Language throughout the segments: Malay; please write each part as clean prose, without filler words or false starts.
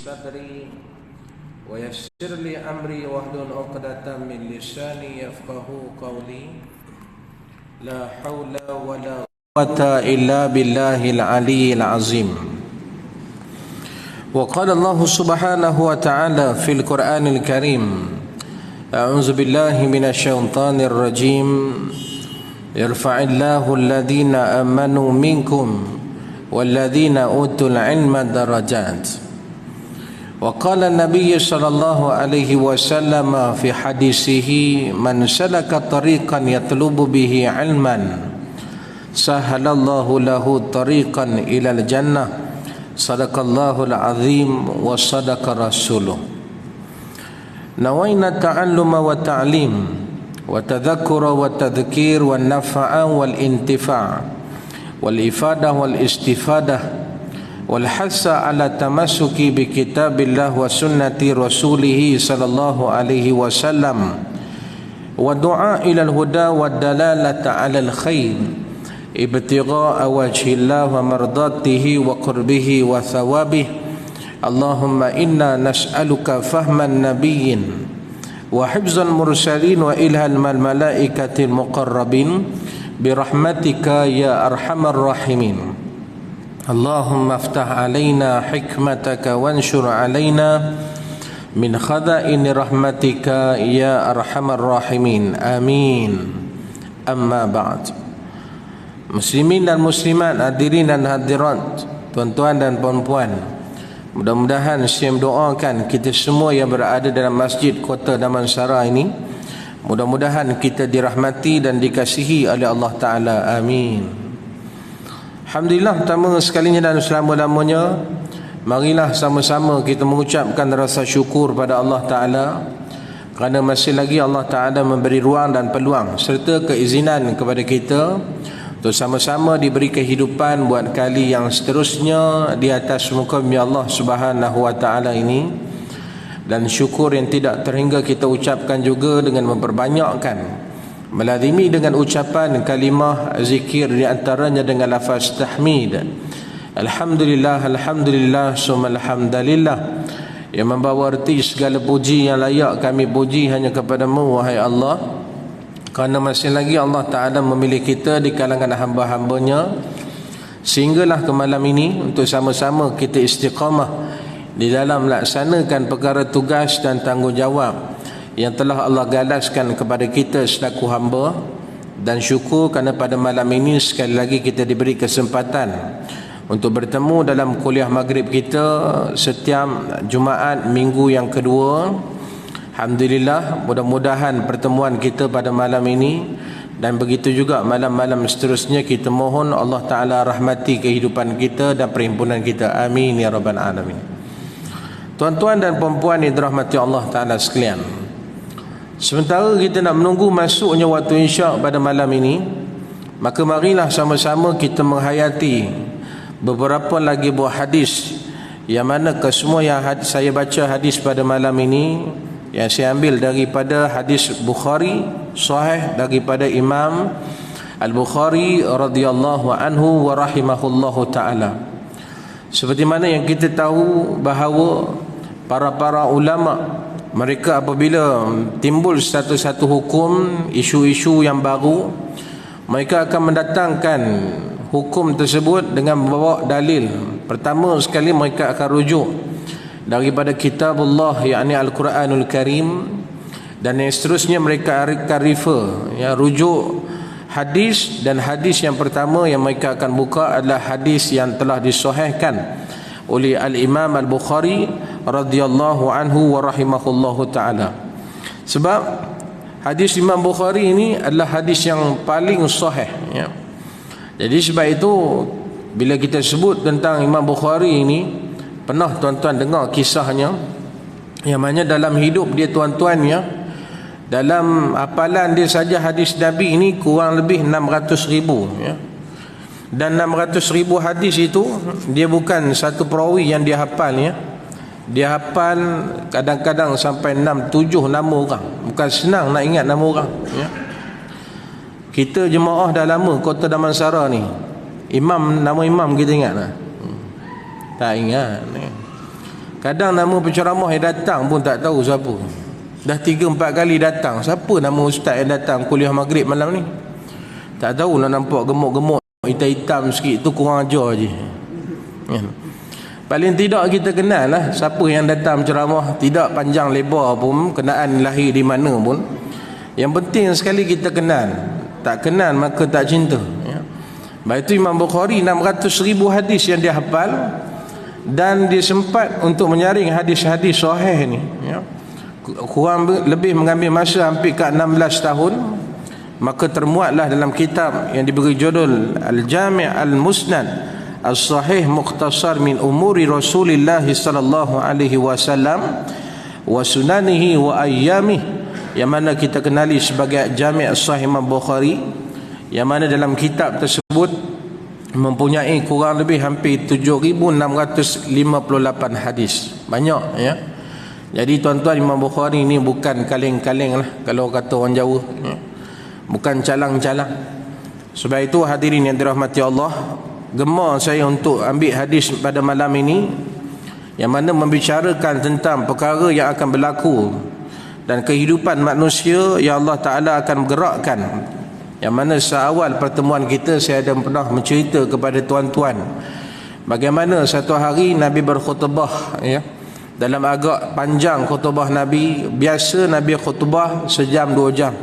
صدري ويسر لي أمري واحلل عقدة من لساني يفقهوا قولي لا حول ولا قوة إلا بالله العلي العظيم. وقال الله سبحانه وتعالى في القرآن الكريم: أعوذ بالله من الشيطان الرجيم. يرفع الله الذين آمنوا منكم والذين أوتوا العلم درجات. وقال النبي صلى الله عليه وسلم في حديثه: من سلك طريقا يطلب به علما سهل الله له طريقا إلى الجنة. صدق الله العظيم وصدق رسوله. نوينا التعلم والتعليم والتذكر والتذكير والنفع والانتفاع والإفادة والاستفادة والحث على التمسك بكتاب الله وسنة رسوله صلى الله عليه وسلم والدعاء إلى الهدى والدلالة على الخير ابتغاء وجه الله ومرضاته وقربه وثوابه. اللهم إنا نسألك فهم النبيين وحفظ المرسلين وإلهام الملائكة المقربين برحمتك يا أرحم الراحمين. اللهم افتح علينا حكمتك وانشر علينا من خزائن رحمتك يا أرحم الراحمين. آمين. أما بعد. Muslimin dan muslimat, hadirin dan hadirat, tuan-tuan dan puan-puan, mudah-mudahan saya mendoakan kita semua yang berada dalam masjid kota Damansara ini, mudah-mudahan kita dirahmati dan dikasihi oleh Allah Ta'ala. Amin. Alhamdulillah, pertama sekalinya dan selama-lamanya, marilah sama-sama kita mengucapkan rasa syukur pada Allah Ta'ala kerana masih lagi Allah Ta'ala memberi ruang dan peluang serta keizinan kepada kita untuk sama-sama diberi kehidupan buat kali yang seterusnya di atas muka bumi Allah Subhanahu wa Ta'ala ini. Dan syukur yang tidak terhingga kita ucapkan juga dengan memperbanyakkan, melazimi dengan ucapan kalimah zikir, di antaranya dengan lafaz tahmid. Alhamdulillah, alhamdulillah, summa alhamdulillah, yang membawa erti segala puji yang layak kami puji hanya kepadamu, wahai Allah. Kerana masih lagi Allah Ta'ala memilih kita di kalangan hamba-hambanya, sehinggalah ke malam ini untuk sama-sama kita istiqamah di dalam melaksanakan perkara tugas dan tanggungjawab yang telah Allah galaskan kepada kita selaku hamba. Dan syukur kerana pada malam ini sekali lagi kita diberi kesempatan untuk bertemu dalam kuliah maghrib kita setiap Jumaat minggu yang kedua. Alhamdulillah, mudah-mudahan pertemuan kita pada malam ini dan begitu juga malam-malam seterusnya, kita mohon Allah Ta'ala rahmati kehidupan kita dan perhimpunan kita. Amin ya Rabbal Alamin. Tuan-tuan dan perempuan yang dirahmati Allah Ta'ala sekalian, sementara kita nak menunggu masuknya waktu isyak pada malam ini, maka marilah sama-sama kita menghayati beberapa lagi buah hadis, yang mana kesemua yang saya baca hadis pada malam ini, yang saya ambil daripada hadis Bukhari sahih daripada Imam Al-Bukhari radhiyallahu anhu wa rahimahullahu ta'ala. Seperti mana yang kita tahu bahawa para ulama, mereka apabila timbul satu-satu hukum, isu-isu yang baru, mereka akan mendatangkan hukum tersebut dengan membawa dalil. Pertama sekali mereka akan rujuk daripada kitabullah, yakni Al-Quranul Karim, dan yang seterusnya mereka akan refer, rujuk hadis. Dan hadis yang pertama yang mereka akan buka adalah hadis yang telah disahihkan oleh Al-Imam Al-Bukhari radhiyallahu anhu wa rahimahullahu ta'ala. Sebab hadis Imam Bukhari ini adalah hadis yang paling sahih, Jadi sebab itu bila kita sebut tentang Imam Bukhari ini, pernah tuan-tuan dengar kisahnya, yang mana dalam hidup dia tuan-tuan, dalam hafalan dia saja hadis Nabi ini kurang lebih 600,000, Dan 600,000 hadis itu dia bukan satu perawi yang dia hafal, Dia hafal kadang-kadang sampai 6-7 nama orang. Bukan senang nak ingat nama orang, Kita jemaah dah lama kota Damansara ni, nama imam kita ingat tak? Tak ingat. Kadang nama penceramah yang datang pun tak tahu siapa. Dah 3-4 kali datang, siapa nama ustaz yang datang kuliah maghrib malam ni? Tak tahu, nak nampak gemuk-gemuk, hitam-hitam sikit tu kurang ajar je. Paling tidak kita kenal lah siapa yang datang ceramah, tidak panjang lebar pun, kenaan lahir di mana pun. Yang penting sekali kita kenal. Tak kenal maka tak cinta. Baik itu Imam Bukhari 600,000 hadis yang dia hafal, dan dia sempat untuk menyaring hadis-hadis sahih ni, kurang lebih mengambil masa hampir ke 16 tahun. Maka termuatlah dalam kitab yang diberi judul Al-Jami' Al-Musnad As-Sahih Mukhtasar min Umuri Rasulillah sallallahu alaihi wasallam wa sunanihi wa ayyamih, yang mana kita kenali sebagai Jami' As-Sahih Imam Bukhari, yang mana dalam kitab tersebut mempunyai kurang lebih hampir 7,658 hadis. Banyak ya. Jadi tuan-tuan, Imam Bukhari ni bukan kaleng-kaleng lah, kalau kata orang Jawa, bukan calang-calang. Sebab itu hadirin yang dirahmati Allah, gemar saya untuk ambil hadis pada malam ini, yang mana membicarakan tentang perkara yang akan berlaku dan kehidupan manusia yang Allah Ta'ala akan bergerakkan. Yang mana seawal pertemuan kita saya ada pernah mencerita kepada tuan-tuan bagaimana satu hari Nabi berkhutbah ya. Dalam agak panjang khutbah Nabi, biasa Nabi khutbah sejam 2 jam.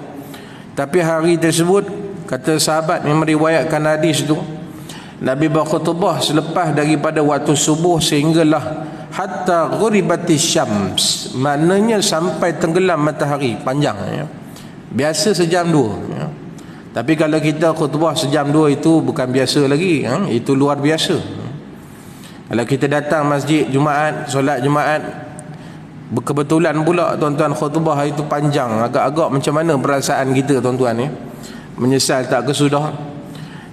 Tapi hari tersebut, kata sahabat yang meriwayatkan hadis itu, Nabi berkhutbah selepas daripada waktu subuh sehinggalah hatta ghuribatis syams, maknanya sampai tenggelam matahari, panjang ya. Biasa sejam 2 ya. Tapi kalau kita khutbah sejam 2 itu bukan biasa lagi, itu luar biasa. Kalau kita datang masjid Jumaat, solat Jumaat, kebetulan pula tuan-tuan khutbah itu panjang, agak-agak macam mana perasaan kita tuan-tuan ya? Menyesal tak kesudah.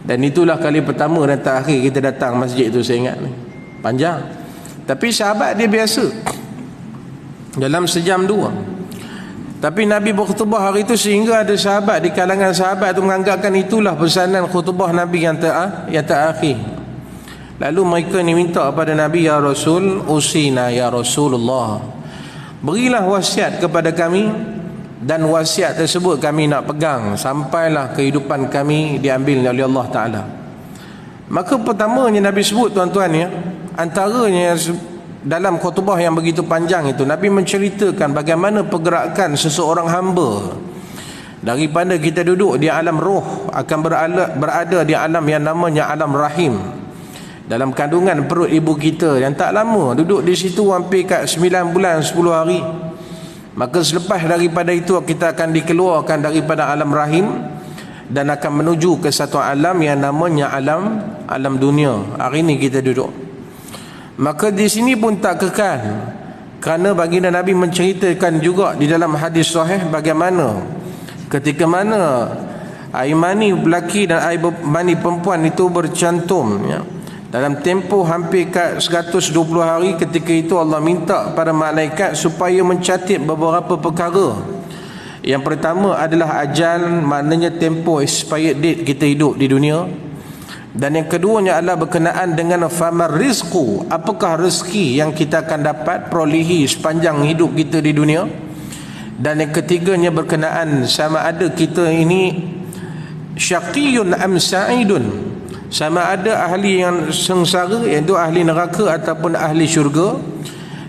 Dan itulah kali pertama dan terakhir kita datang masjid itu, saya ingat ni. Panjang. Tapi sahabat dia biasa, dalam sejam 2. Tapi Nabi berkhutbah hari itu sehingga ada sahabat di kalangan sahabat itu menganggapkan itulah pesanan khutbah Nabi yang terakhir. Lalu mereka ni minta kepada Nabi, ya Rasul, usina ya Rasulullah, berilah wasiat kepada kami, dan wasiat tersebut kami nak pegang sampailah kehidupan kami diambil oleh Allah Ta'ala. Maka pertamanya Nabi sebut tuan-tuan ya, antaranya dalam khutbah yang begitu panjang itu, Nabi menceritakan bagaimana pergerakan seseorang hamba daripada kita duduk di alam roh akan berada di alam yang namanya alam rahim, dalam kandungan perut ibu kita yang tak lama, duduk di situ hampir kat 9 bulan 10 hari. Maka selepas daripada itu kita akan dikeluarkan daripada alam rahim dan akan menuju ke satu alam yang namanya alam dunia. Hari ini kita duduk. Maka di sini pun tak kekal, kerana baginda Nabi menceritakan juga di dalam hadis sahih bagaimana ketika mana air mani lelaki dan air mani perempuan itu bercantum ya, dalam tempoh hampir 120 hari. Ketika itu Allah minta pada malaikat supaya mencatat beberapa perkara. Yang pertama adalah ajal, maknanya tempoh expired date kita hidup di dunia. Dan yang keduanya adalah berkenaan dengan famar rizqu, apakah rezeki yang kita akan dapat perolehi sepanjang hidup kita di dunia. Dan yang ketiganya berkenaan sama ada kita ini syaqiyun am sa'idun, sama ada ahli yang sengsara iaitu ahli neraka ataupun ahli syurga.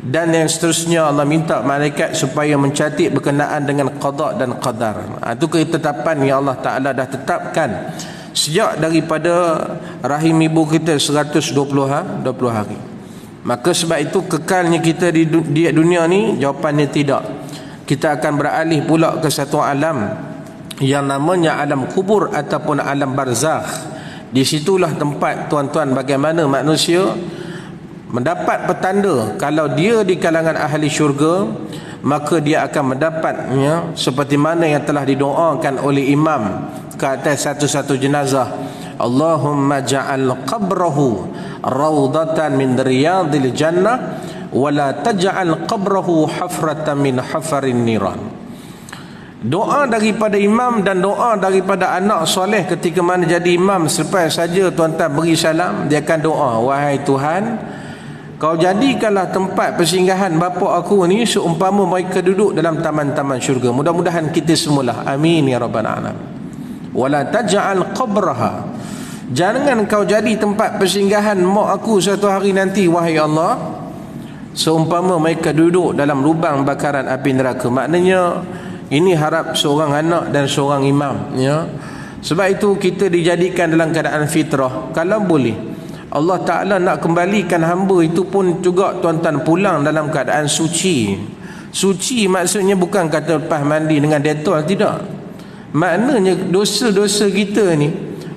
Dan yang seterusnya Allah minta malaikat supaya mencatat berkenaan dengan qada dan qadar. Itu ketetapan yang Allah Ta'ala dah tetapkan sejak daripada rahim ibu kita 120 hari. Maka sebab itu kekalnya kita di dunia ni, jawapannya tidak. Kita akan beralih pula ke satu alam yang namanya alam kubur ataupun alam barzakh. Di situlah tempat tuan-tuan bagaimana manusia mendapat petanda kalau dia di kalangan ahli syurga, maka dia akan mendapatnya seperti mana yang telah didoakan oleh imam ke atas satu-satu jenazah, Allahumma ja'al qabrahu rawdatan min riyadil jannah wa la taj'al qabrahu hafratan min hafarin niran. Doa daripada imam dan doa daripada anak soleh ketika mana jadi imam, selepas saja tuan-tuan beri salam, dia akan doa, wahai Tuhan, kau jadikanlah tempat persinggahan bapa aku ni seumpama mereka duduk dalam taman-taman syurga. Mudah-mudahan kita semualah, amin ya rabbal alamin. Wala taj'al qabraha, jangan kau jadi tempat persinggahan mak aku suatu hari nanti wahai Allah seumpama mereka duduk dalam lubang bakaran api neraka. Maknanya ini harap seorang anak dan seorang imam, ya. Sebab itu kita dijadikan dalam keadaan fitrah. Kalau boleh Allah Ta'ala nak kembalikan hamba itu pun juga tuan-tuan pulang dalam keadaan suci. Suci maksudnya bukan kata lepas mandi dengan Dettol, tidak. Maknanya dosa-dosa kita ni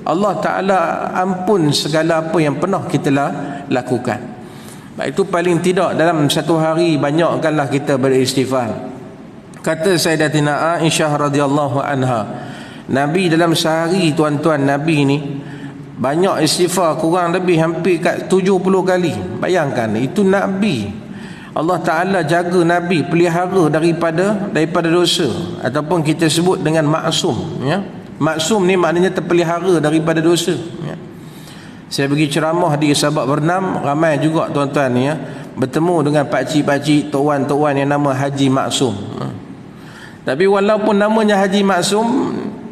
Allah Ta'ala ampun segala apa yang pernah kita lakukan. Itu paling tidak dalam satu hari banyakkanlah kita beristighfar. Kata Sayyidatina Aisyah radhiyallahu anha, Nabi dalam sehari tuan-tuan Nabi ni banyak istighfar, kurang lebih hampir kat 70 kali. Bayangkan, itu Nabi. Allah Ta'ala jaga Nabi, pelihara daripada dosa, ataupun kita sebut dengan maksum, ya. Maksum ni maknanya terpelihara daripada dosa, ya. Saya pergi ceramah di Sabak Bernam, ramai juga tuan-tuan ni, ya, bertemu dengan pakcik-pakcik, tok wan yang nama Haji Maksum. Tapi walaupun namanya Haji Maksum,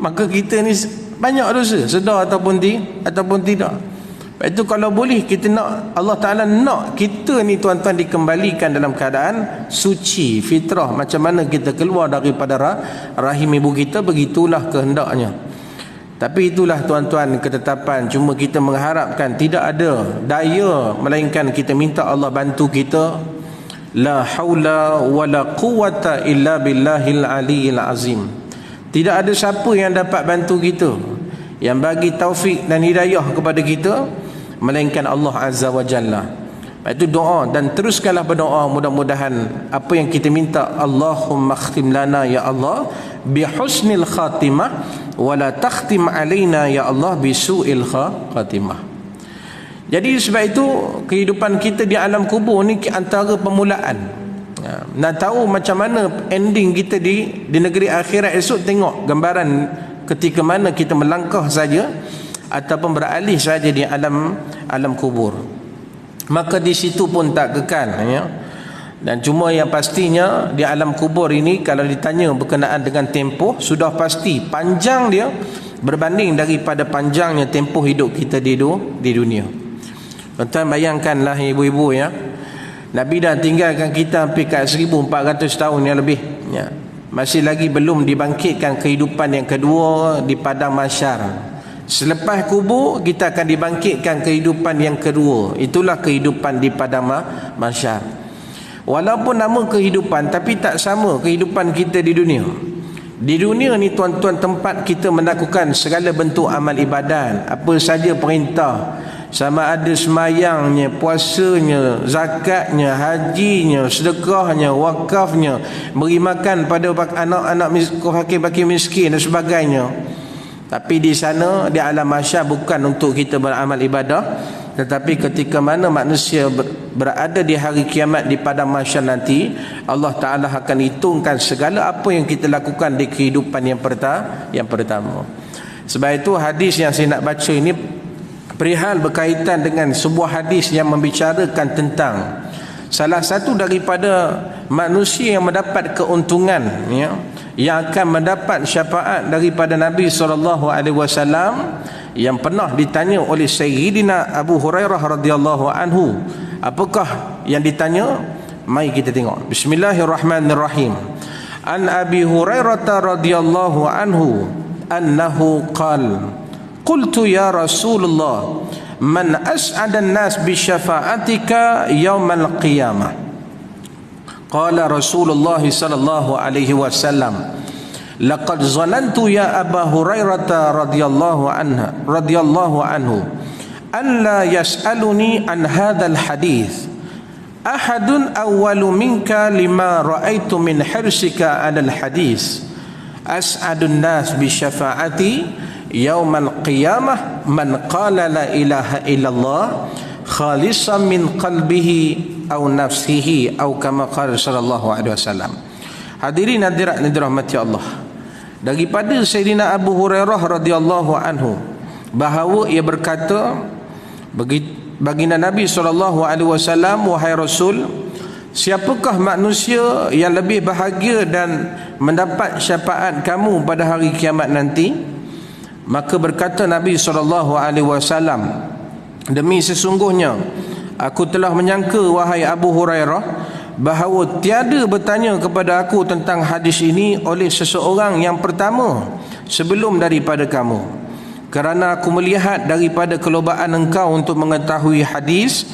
maka kita ni banyak dosa, sedar ataupun tidak. Itu kalau boleh kita nak, Allah Ta'ala nak kita ni tuan-tuan dikembalikan dalam keadaan suci, fitrah. Macam mana kita keluar daripada rahim ibu kita, begitulah kehendaknya. Tapi itulah tuan-tuan ketetapan. Cuma kita mengharapkan tidak ada daya, melainkan kita minta Allah bantu kita. La haula wala quwata illa billahil aliyil azim. Tidak ada siapa yang dapat bantu kita, yang bagi taufik dan hidayah kepada kita, melainkan Allah Azza wa Jalla. Itu doa, dan teruskanlah berdoa, mudah-mudahan apa yang kita minta, Allahumma khtim lana ya Allah bihusnil khatimah wa la takhtim alaina ya Allah bisu'il khatimah. Jadi sebab itu kehidupan kita di alam kubur ni antara permulaan. Nak tahu macam mana ending kita di negeri akhirat esok, tengok gambaran ketika mana kita melangkah saja ataupun beralih saja di alam kubur. Maka di situ pun tak kekal, ya. Dan cuma yang pastinya di alam kubur ini, kalau ditanya berkenaan dengan tempoh, sudah pasti panjang dia berbanding daripada panjangnya tempoh hidup kita di dunia. Tuan-tuan bayangkanlah ibu-ibu, ya, Nabi dah tinggalkan kita hampir kat 1400 tahun yang lebih, ya. Masih lagi belum dibangkitkan kehidupan yang kedua di padang mahsyar. Selepas kubur kita akan dibangkitkan kehidupan yang kedua. Itulah kehidupan di padang mahsyar. Walaupun nama kehidupan, tapi tak sama kehidupan kita di dunia. Di dunia ni tuan-tuan tempat kita melakukan segala bentuk amal ibadat, apa saja perintah, sama ada semayangnya, puasanya, zakatnya, hajinya, sedekahnya, wakafnya, beri makan pada anak-anak fakir-fakir miskin dan sebagainya. Tapi di sana, di alam mahsyar, bukan untuk kita beramal ibadah, tetapi ketika mana manusia berada di hari kiamat di padang mahsyar nanti, Allah Ta'ala akan hitungkan segala apa yang kita lakukan di kehidupan yang pertama. Sebab itu hadis yang saya nak baca ini perihal berkaitan dengan sebuah hadis yang membicarakan tentang salah satu daripada manusia yang mendapat keuntungan, ya, yang akan mendapat syafaat daripada Nabi SAW, yang pernah ditanya oleh Sayyidina Abu Hurairah radhiyallahu anhu. Apakah yang ditanya? Mari kita tengok. Bismillahirrahmanirrahim. An Abi Hurairah radhiyallahu anhu annahu qala qultu ya Rasulullah man as'adan nas bi syafa'atika yaumal qiyamah. Qala Rasulullah sallallahu alaihi wasallam laqad zanantu ya Aba Hurairah radhiyallahu anhu an la yas'aluni an hadzal hadits ahadun awwalu minka lima ra'aitu min hirsika 'alal hadits as'adun nas bi syafa'ati yaumal qiyamah man qala la ilaha illallah khalisan min qalbihi au nafsihi au kama qala sallallahu alaihi wasallam. Hadirin hadirat yang dirahmati Allah, daripada Sayyidina Abu Hurairah radhiyallahu anhu bahawa ia berkata, baginda Nabi SAW, wahai Rasul, siapakah manusia yang lebih bahagia dan mendapat syafaat kamu pada hari kiamat nanti? Maka berkata Nabi SAW, demi sesungguhnya aku telah menyangka, wahai Abu Hurairah, bahawa tiada bertanya kepada aku tentang hadis ini oleh seseorang yang pertama sebelum daripada kamu, kerana aku melihat daripada kelobaan engkau untuk mengetahui hadis,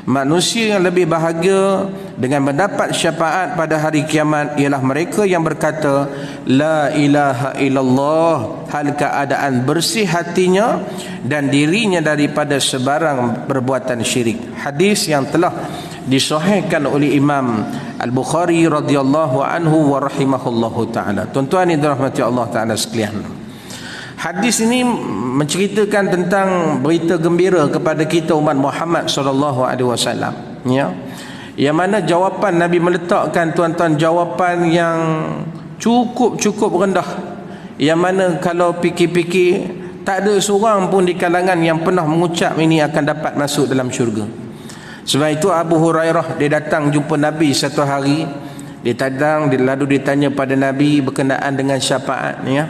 manusia yang lebih bahagia dengan mendapat syafaat pada hari kiamat ialah mereka yang berkata la ilaha illallah, hal keadaan bersih hatinya dan dirinya daripada sebarang perbuatan syirik. Hadis yang telah disahihkan oleh Imam Al-Bukhari radhiyallahu anhu wa rahimahullahu taala. Tuan-tuan yang dirahmati Allah taala sekalian, hadis ini menceritakan tentang berita gembira kepada kita umat Muhammad sallallahu alaihi wasallam, ya. Yang mana jawapan Nabi meletakkan, tuan-tuan, jawapan yang cukup rendah, yang mana kalau fikir-fikir tak ada seorang pun di kalangan yang pernah mengucap ini akan dapat masuk dalam syurga. Sebab itu Abu Hurairah, dia datang jumpa Nabi satu hari, dia datang lalu ditanya pada Nabi berkenaan dengan syafaat, ya.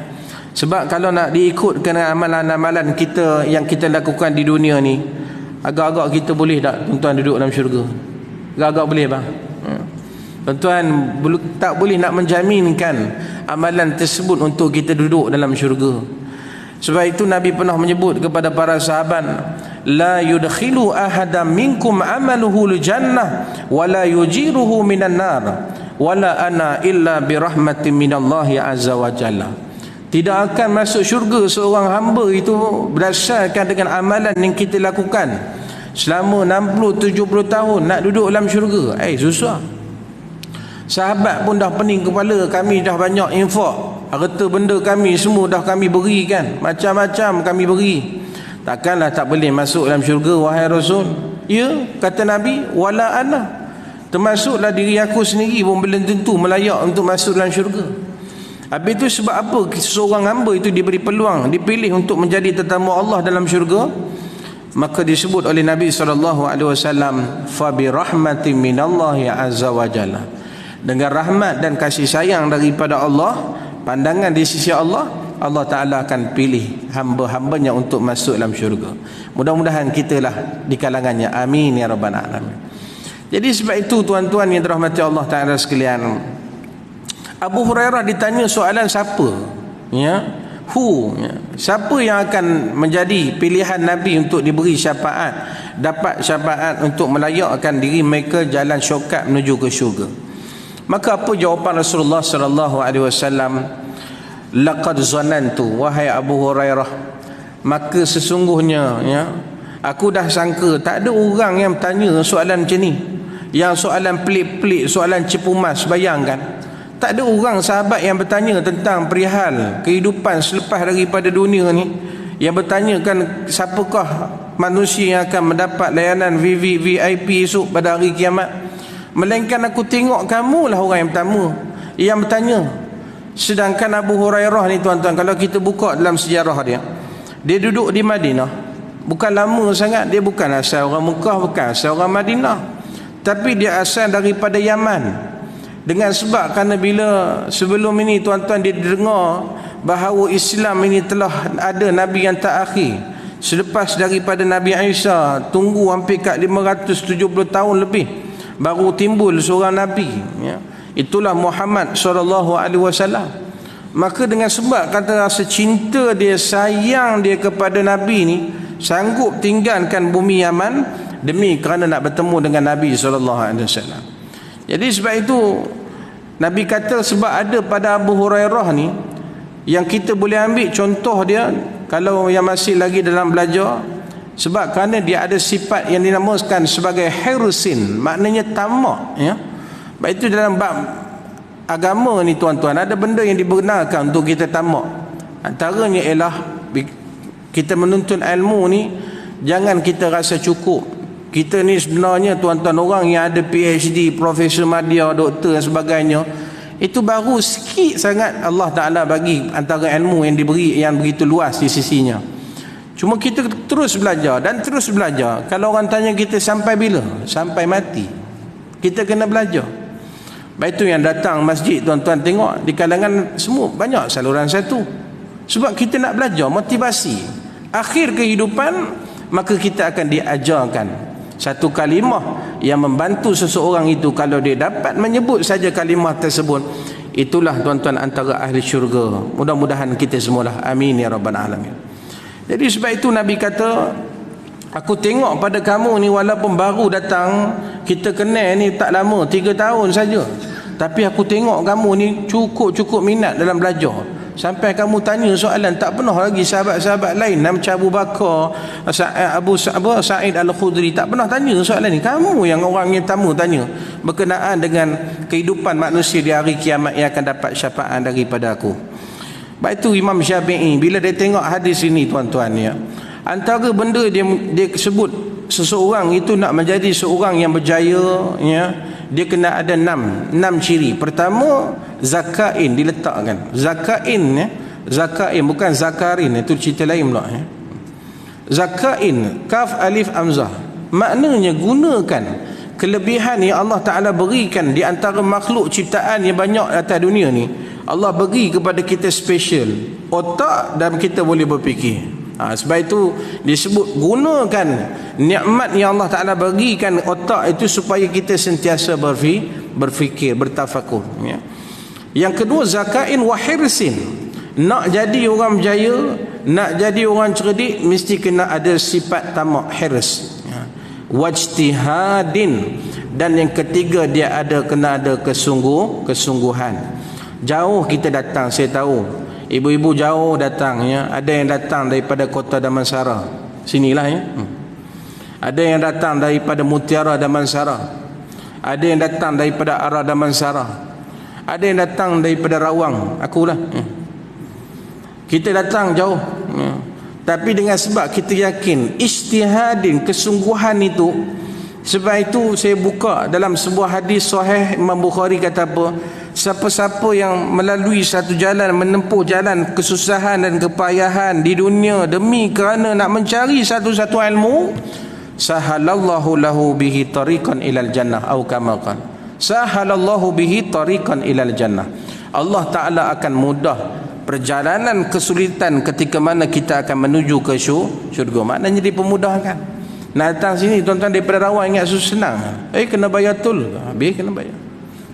Sebab kalau nak diikutkan amalan-amalan kita yang kita lakukan di dunia ni, agak-agak kita boleh tak tuan-tuan duduk dalam syurga? Agak-agak boleh bang? Tuan-tuan tak boleh nak menjaminkan amalan tersebut untuk kita duduk dalam syurga. Sebab itu Nabi pernah menyebut kepada para sahabat, la yudkhilu ahadam minkum amaluhu al-jannah wa la yujiruhu minan nar wala ana illa birahmatin minallahi azza wa jalla. Tidak akan masuk syurga seorang hamba itu berdasarkan dengan amalan yang kita lakukan selama 60-70 tahun nak duduk dalam syurga. Susah. Sahabat pun dah pening kepala, kami dah banyak infak, harta benda kami semua dah kami berikan, macam-macam kami beri, takkanlah tak boleh masuk dalam syurga wahai Rasul? Ya, kata Nabi, wala ana, termasuklah diri aku sendiri pun belum tentu melayak untuk masuk dalam syurga. Habis itu sebab apa seorang hamba itu diberi peluang, dipilih untuk menjadi tetamu Allah dalam syurga? Maka disebut oleh Nabi SAW, fa bi rahmatin minallahi azza wa jalla, dengan rahmat dan kasih sayang daripada Allah, pandangan di sisi Allah, Allah Ta'ala akan pilih hamba-hambanya untuk masuk dalam syurga. Mudah-mudahan kitalah di kalangannya. Amin ya rabbal alamin. Jadi sebab itu tuan-tuan yang dirahmati Allah Ta'ala sekalian, Abu Hurairah ditanya soalan siapa, ya, who, ya, siapa yang akan menjadi pilihan Nabi untuk diberi syafaat, dapat syafaat untuk melayakkan diri mereka jalan syurga menuju ke syurga. Maka apa jawapan Rasulullah sallallahu alaihi wasallam? Laqad zanantu, wahai Abu Hurairah, maka sesungguhnya, ya, aku dah sangka tak ada orang yang tanya soalan macam ni, yang soalan pelik-pelik, soalan cepu mas. Bayangkan, tak ada orang sahabat yang bertanya tentang perihal kehidupan selepas daripada dunia ni, yang bertanyakan siapakah manusia yang akan mendapat layanan VIP esok pada hari kiamat. Melainkan aku tengok kamulah orang yang pertama yang bertanya. Sedangkan Abu Hurairah ni tuan-tuan, kalau kita buka dalam sejarah dia duduk di Madinah bukan lama sangat. Dia bukan asal orang Mekah, bukan asal orang Madinah, tapi dia asal daripada Yaman. Dengan sebab kerana bila sebelum ini tuan-tuan dia dengar bahawa Islam ini telah ada Nabi yang terakhir selepas daripada Nabi Isa, tunggu hampir kat 570 tahun lebih baru timbul seorang Nabi, ya. Itulah Muhammad SAW. Maka dengan sebab kata rasa cinta dia, sayang dia kepada Nabi ni, sanggup tinggalkan bumi Yaman demi kerana nak bertemu dengan Nabi SAW. Jadi sebab itu Nabi kata, sebab ada pada Abu Hurairah ni yang kita boleh ambil contoh dia kalau yang masih lagi dalam belajar, sebab kerana dia ada sifat yang dinamakan sebagai hirsin, maknanya tamak, ya. Baik itu dalam bab agama ni tuan-tuan, ada benda yang dibenarkan untuk kita tamak. Antaranya ialah kita menuntut ilmu ni, jangan kita rasa cukup. Kita ni sebenarnya tuan-tuan, orang yang ada PhD, Profesor Madya, Doktor dan sebagainya, itu baru sikit sangat Allah Ta'ala bagi antara ilmu yang diberi, yang begitu luas di sisinya. Cuma kita terus belajar dan terus belajar. Kalau orang tanya kita sampai bila? Sampai mati. Kita kena belajar. Baik itu yang datang masjid, tuan-tuan tengok di kalangan semua banyak saluran satu. Sebab kita nak belajar, motivasi. Akhir kehidupan, maka kita akan diajarkan satu kalimah yang membantu seseorang itu. Kalau dia dapat menyebut saja kalimah tersebut, itulah tuan-tuan antara ahli syurga. Mudah-mudahan kita semualah. Amin ya rabbal alamin. Jadi sebab itu Nabi kata, aku tengok pada kamu ni walaupun baru datang, kita kenal ni tak lama, 3 tahun saja, tapi aku tengok kamu ni cukup minat dalam belajar. Sampai kamu tanya soalan tak pernah lagi sahabat-sahabat lain macam Abu Bakar, Sa'id Al-Khudri tak pernah tanya soalan ni. Kamu yang orang yang tamu tanya berkenaan dengan kehidupan manusia di hari kiamat yang akan dapat syafaat daripada aku. Baik itu Imam Syafi'i bila dia tengok hadis ini, tuan-tuan, ya, antara benda dia sebut seseorang itu nak menjadi seorang yang berjaya, ya, dia kena ada 6 ciri. Pertama, zakain diletakkan. Zakain, ya, zakain bukan zakarin, itu cerita lain pula, ya. Zakain, kaf alif hamzah, maknanya gunakan kelebihan yang Allah Ta'ala berikan di antara makhluk ciptaan yang banyak atas dunia ni. Allah bagi kepada kita special otak dan kita boleh berfikir. Sebab itu disebut gunakan nikmat yang Allah Ta'ala bagikan otak itu supaya kita sentiasa berfikir, bertafakur, ya. Yang kedua, zakain wa hirsin. Nak jadi orang berjaya, nak jadi orang cerdik, mesti kena ada sifat tamak, hirs, ya. Wajtihadin. Dan yang ketiga, dia kena ada kesungguhan. Jauh kita datang, saya tahu ibu-ibu jauh datang, ya. Ada yang datang daripada kota Damansara, sinilah, ya. Ada yang datang daripada Mutiara Damansara, ada yang datang daripada arah Damansara, ada yang datang daripada Rawang, akulah, ya. Kita datang jauh, ya. Tapi dengan sebab kita yakin ijtihadin, kesungguhan itu. Sebab itu saya buka dalam sebuah hadis sahih, Imam Bukhari kata apa? Siapa-siapa yang melalui satu jalan, menempuh jalan kesusahan dan kepayahan di dunia demi kerana nak mencari satu-satu ilmu, sahalallahu lahu bihi tariqan ilal jannah, atau kama qala, sahalallahu bihi tariqan ilal jannah. Allah Ta'ala akan mudah perjalanan kesulitan ketika mana kita akan menuju ke syurga. Maknanya dipermudahkan. Nak datang sini, tuan-tuan, daripada Rawang ingat susah senang. Kena bayar tol, habis kena bayar.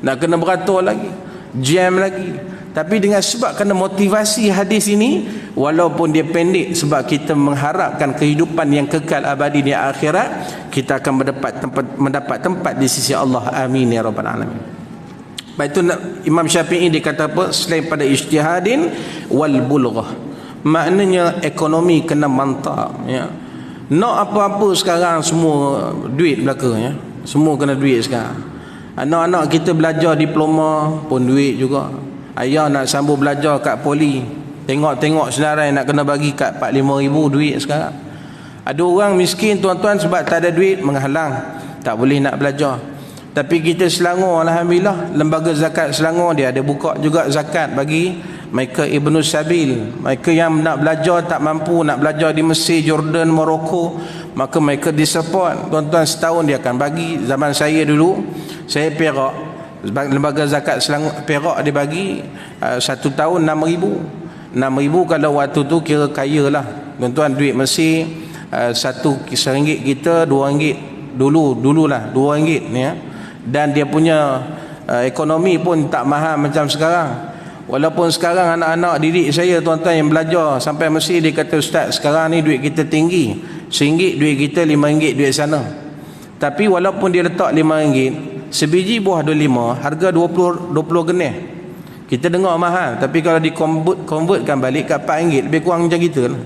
Nak kena beratur lagi, jam lagi. Tapi dengan sebab kena motivasi hadis ini, walaupun dia pendek, sebab kita mengharapkan kehidupan yang kekal abadi di akhirat, kita akan mendapat tempat di sisi Allah. Amin ya rabbal alamin. Baik itu Imam Syafi'i dia kata apa? Selain pada ijtihadin wal bulghah, maknanya ekonomi kena mantap, ya. Nak apa-apa sekarang semua duit belaka, ya. Semua kena duit sekarang. Anak-anak kita belajar diploma pun duit juga. Ayah nak sambung belajar kat poli, tengok-tengok senarai nak kena bagi kat 4-5 ribu duit sekarang. Ada orang miskin, tuan-tuan, sebab tak ada duit menghalang, tak boleh nak belajar. Tapi kita Selangor, alhamdulillah, lembaga zakat Selangor dia ada buka juga zakat bagi mereka Ibnu Sabil, mereka yang nak belajar tak mampu, nak belajar di Mesir, Jordan, Morocco, maka mereka disupport. Tuan-tuan, setahun dia akan bagi. Zaman saya dulu, saya Perak, lembaga zakat Selangor Perak, dia bagi 1 tahun 6,000 kalau waktu tu kira kaya lah, tuan-tuan. Duit Mesir RM1 kita RM2 dululah RM2, ya. Dan dia punya ekonomi pun tak mahal macam sekarang. Walaupun sekarang anak-anak didik saya, tuan-tuan, yang belajar sampai Mesir, dia kata, ustaz, sekarang ni duit kita tinggi, RM1 duit kita RM5 duit sana. Tapi walaupun dia letak RM5, sebiji buah 25, harga 20 genih. Kita dengar mahal, tapi kalau convertkan balik kat RM4, lebih kurang macam kita lah.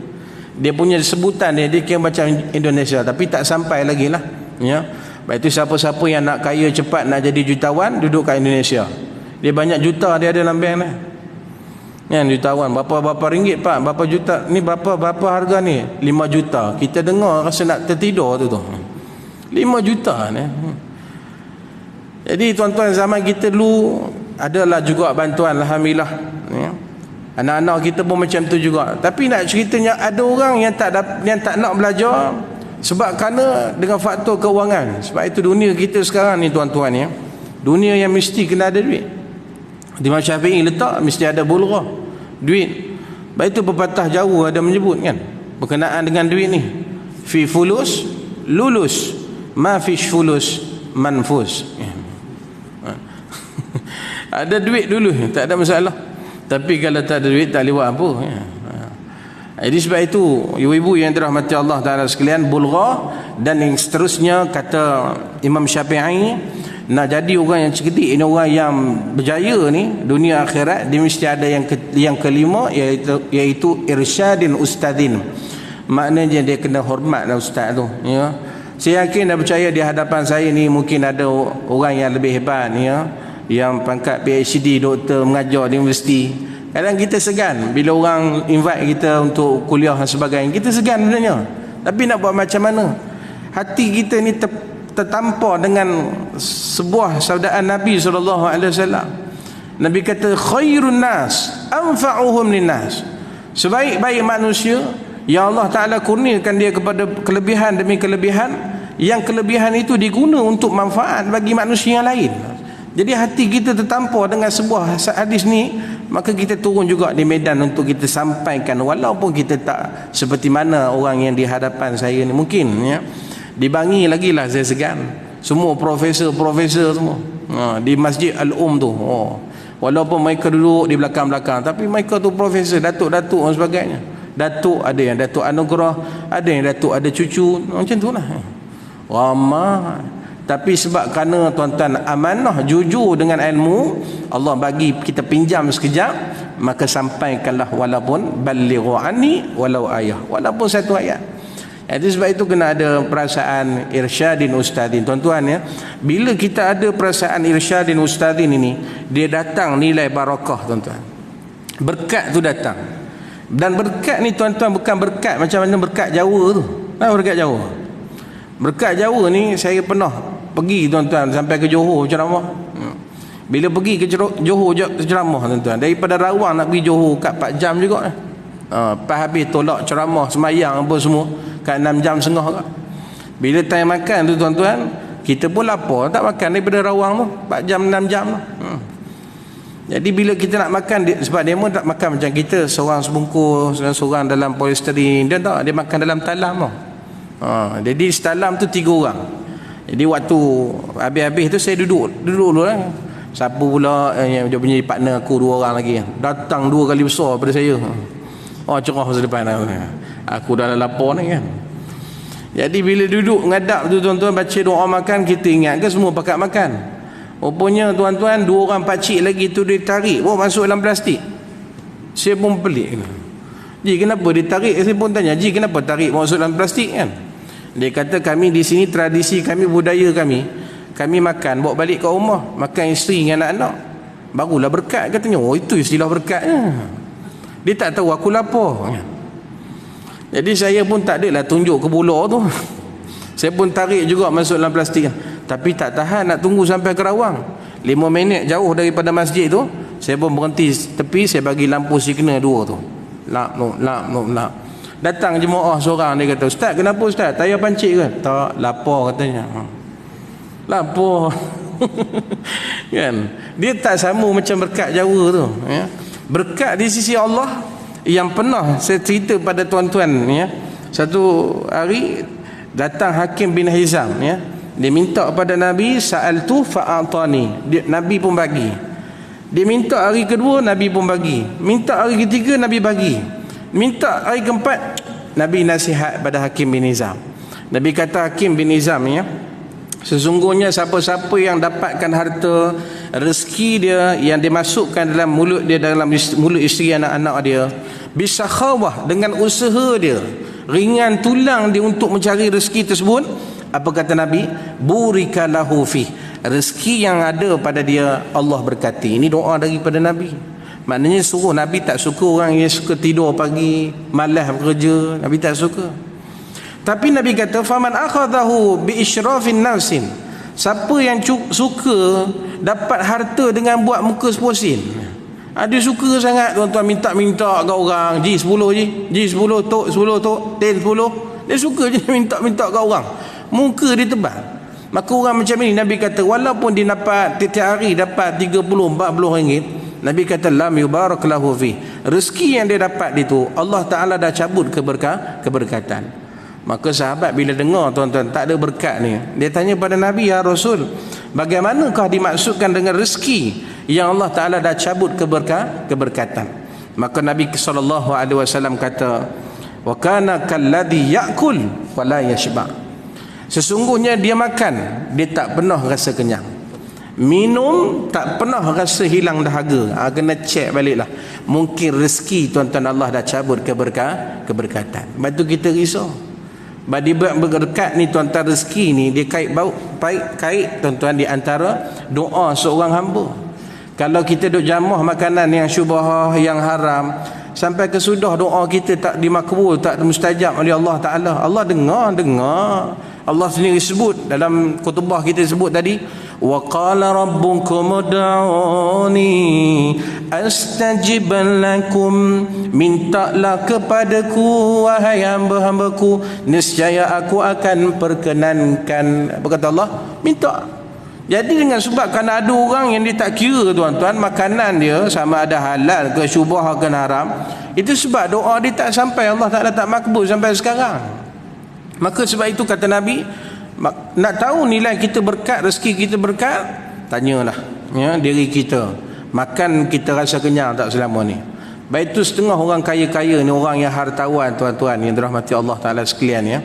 Dia punya sebutan dia kira macam Indonesia, tapi tak sampai lagi lah, ya. Baik itu siapa-siapa yang nak kaya cepat, nak jadi jutawan, duduk kat Indonesia. Dia banyak juta dia ada dalam bank ni, ya. Jutawan berapa ringgit pak, berapa juta ni, berapa harga ni, 5 juta. Kita dengar rasa nak tertidur tu 5 juta ni. Jadi tuan-tuan, zaman kita dulu adalah juga bantuan, alhamdulillah, ya. Anak-anak kita pun macam tu juga. Tapi nak ceritanya ada orang yang tak nak belajar sebab kerana dengan faktor kewangan. Sebab itu dunia kita sekarang ni tuan-tuan ya, dunia yang mesti kena ada duit. Imam Syafi'i letak mesti ada bulghah, duit. Sebab itu pepatah Jawa ada menyebut kan, berkenaan dengan duit ni, fi fulus lulus, ma fi fulus manfus. Ada duit dulu tak ada masalah, tapi kalau tak ada duit tak lewat apa ya. Jadi sebab itu ibu-ibu yang dirahmati Allah Ta'ala sekalian, bulghah dan yang seterusnya, kata Imam Syafi'i, nak jadi orang yang cerdik ini, orang yang berjaya ni dunia akhirat, dia mesti ada yang kelima, iaitu irsyadin ustadin. Maknanya dia kena hormatlah ustaz tu ya. Saya yakin dan percaya di hadapan saya ni mungkin ada orang yang lebih hebat ya, yang pangkat PhD, doktor, mengajar di universiti. Kadang kita segan bila orang invite kita untuk kuliah dan sebagainya, kita segan sebenarnya. Tapi nak buat macam mana? Hati kita ni tertampar dengan sebuah sabdaan Nabi SAW. Nabi kata khairun nas anfa'uhum linnas. Sebaik-baik manusia yang Allah Ta'ala kurniakan dia kepada kelebihan demi kelebihan, yang kelebihan itu diguna untuk manfaat bagi manusia yang lain. Jadi hati kita tertampar dengan sebuah hadis ni, maka kita turun juga di medan untuk kita sampaikan, walaupun kita tak seperti mana orang yang di hadapan saya ni mungkin ya. Dibangi lagi lah saya segan, semua profesor semua di Masjid Al-Um tu, walaupun mereka duduk di belakang-belakang, tapi mereka tu profesor, datuk-datuk dan sebagainya. Datuk ada yang datuk anugerah, ada yang datuk ada cucu, macam tu lah ramai. Tapi sebab kerana tuan-tuan amanah, jujur dengan ilmu, Allah bagi kita pinjam sekejap, maka sampaikanlah walaupun balighu anni walau ayah, walaupun satu ayat. Jadi sebab itu kena ada perasaan irsyadin ustadin tuan-tuan ya. Bila kita ada perasaan irsyadin ustadin ini, dia datang nilai barakah tuan-tuan. Berkat tu datang. Dan berkat ni tuan-tuan bukan berkat macam mana berkat Jawa tu. Berkat Jawa. Berkat Jawa ni saya pernah pergi tuan-tuan sampai ke Johor ceramah. Bila pergi ke Johor ceramah tuan-tuan, daripada Rawang nak pergi Johor kat 4 jam juga. Lepas habis tolak ceramah semayang apa semua kat 6 jam setengah kat. Bila time makan tu tuan-tuan, kita pun lapar tak makan daripada Rawang tu 4 jam 6 jam. Jadi bila kita nak makan, sebab dia pun tak makan macam kita seorang sebungkus dan seorang dalam polisterin, dia tak, dia makan dalam talam tu. Jadi setalam tu 3 orang. Jadi waktu habis-habis tu saya duduk dulu lah. Siapa pula yang dia punya partner aku 2 orang lagi, datang 2 kali besar daripada saya. Cerah masa depan aku dah lapar ni kan. Jadi bila duduk ngadap tu tuan-tuan, baca doa makan, kita ingat ke semua pakat makan. Rupanya tuan-tuan 2 orang pakcik lagi tu dia tarik masuk dalam plastik. Saya pun pelik. Ji kenapa dia tarik? Saya pun tanya, Ji kenapa tarik masuk dalam plastik kan? Dia kata kami di sini, tradisi kami, budaya kami makan bawa balik ke rumah, makan isteri dengan anak-anak, barulah berkat katanya. Itu istilah berkatnya. Dia tak tahu aku lapar. Jadi saya pun tak adalah tunjuk ke bola tu. Saya pun tarik juga masuk dalam plastik. Tapi tak tahan nak tunggu sampai ke Rawang. 5 minit jauh daripada masjid tu, saya pun berhenti tepi, saya bagi lampu signal 2 tu. Lap. Datang jemaah seorang, dia kata, Ustaz kenapa Ustaz? Tayar pancit ke? Tak, lapar katanya. Lapar. Kan? Dia tak sama macam berkat Jawa tu ya. Berkat di sisi Allah yang pernah saya cerita pada tuan-tuan ya. Satu hari datang Hakim bin Hizam ya. Dia minta kepada Nabi, sa'altu fa'atani. Nabi pun bagi. Dia minta hari kedua, Nabi pun bagi. Minta hari ketiga, Nabi bagi. Minta hari keempat, Nabi nasihat pada Hakim bin Hizam. Nabi kata Hakim bin Hizam ya, sesungguhnya siapa-siapa yang dapatkan harta, rezeki dia yang dimasukkan dalam mulut dia, dalam mulut isteri anak-anak dia, bisakhawah, dengan usaha dia, ringan tulang dia untuk mencari rezeki tersebut, apa kata Nabi? Burika lahu fi, rezeki yang ada pada dia Allah berkati. Ini doa daripada Nabi. Maknanya suruh, Nabi tak suka orang yang suka tidur pagi, malas bekerja. Nabi tak suka. Tapi Nabi kata faman akhadahu bi isyrafin nafsin, siapa yang suka dapat harta dengan buat muka sepusin, Ada suka sangat tuan-tuan minta-minta kat orang, ji 10 je, ji 10 tok, 10 tok, 10 10. Dia suka je minta-minta kat orang. Muka dia tebal. Maka orang macam ni Nabi kata walaupun dia dapat tiap hari dapat 30 40 ringgit, Nabi kata lam yubarak lahu fi. Rezeki yang dia dapat itu Allah Taala dah cabut keberkatan. Maka sahabat bila dengar tuan-tuan tak ada berkat ni, dia tanya pada Nabi, ya Rasul, bagaimanakah dimaksudkan dengan rezeki yang Allah Taala dah cabut keberkatan? Maka Nabi sallallahu alaihi wasallam kata, wa kana kalladhi ya'kul wa la yashba. Sesungguhnya dia makan, dia tak pernah rasa kenyang. Minum, tak pernah rasa hilang dahaga. Kena cek baliklah. Mungkin rezeki tuan-tuan Allah dah cabut keberkatan. Lepas tu kita risau. Badi berkat ni tuan-tuan, rezeki ni dia kait tuan-tuan di antara doa seorang hamba. Kalau kita duk jamah makanan yang syubhah, yang haram, sampai kesudah doa kita tak dimakbul, tak mustajab oleh Allah Taala. Allah dengar. Allah sendiri sebut dalam khutbah kita sebut tadi, wa qala rabbukum ud'uni astajib lakum. Mintalah kepadaku wahai hamba-hambaku, nescaya aku akan perkenankan. Berkata Allah, minta. Jadi dengan sebab kerana ada orang yang dia tak kira tuan-tuan makanan dia sama ada halal ke syubhah ke haram, itu sebab doa dia tak sampai, Allah Taala tak makbul sampai sekarang. Maka sebab itu kata Nabi, nak tahu nilai kita berkat, rezeki kita berkat, tanyalah ya diri kita, makan kita rasa kenyang tak selama ni? Baik itu setengah orang kaya-kaya ni, orang yang hartawan tuan-tuan yang dirahmati Allah Taala sekalian ya.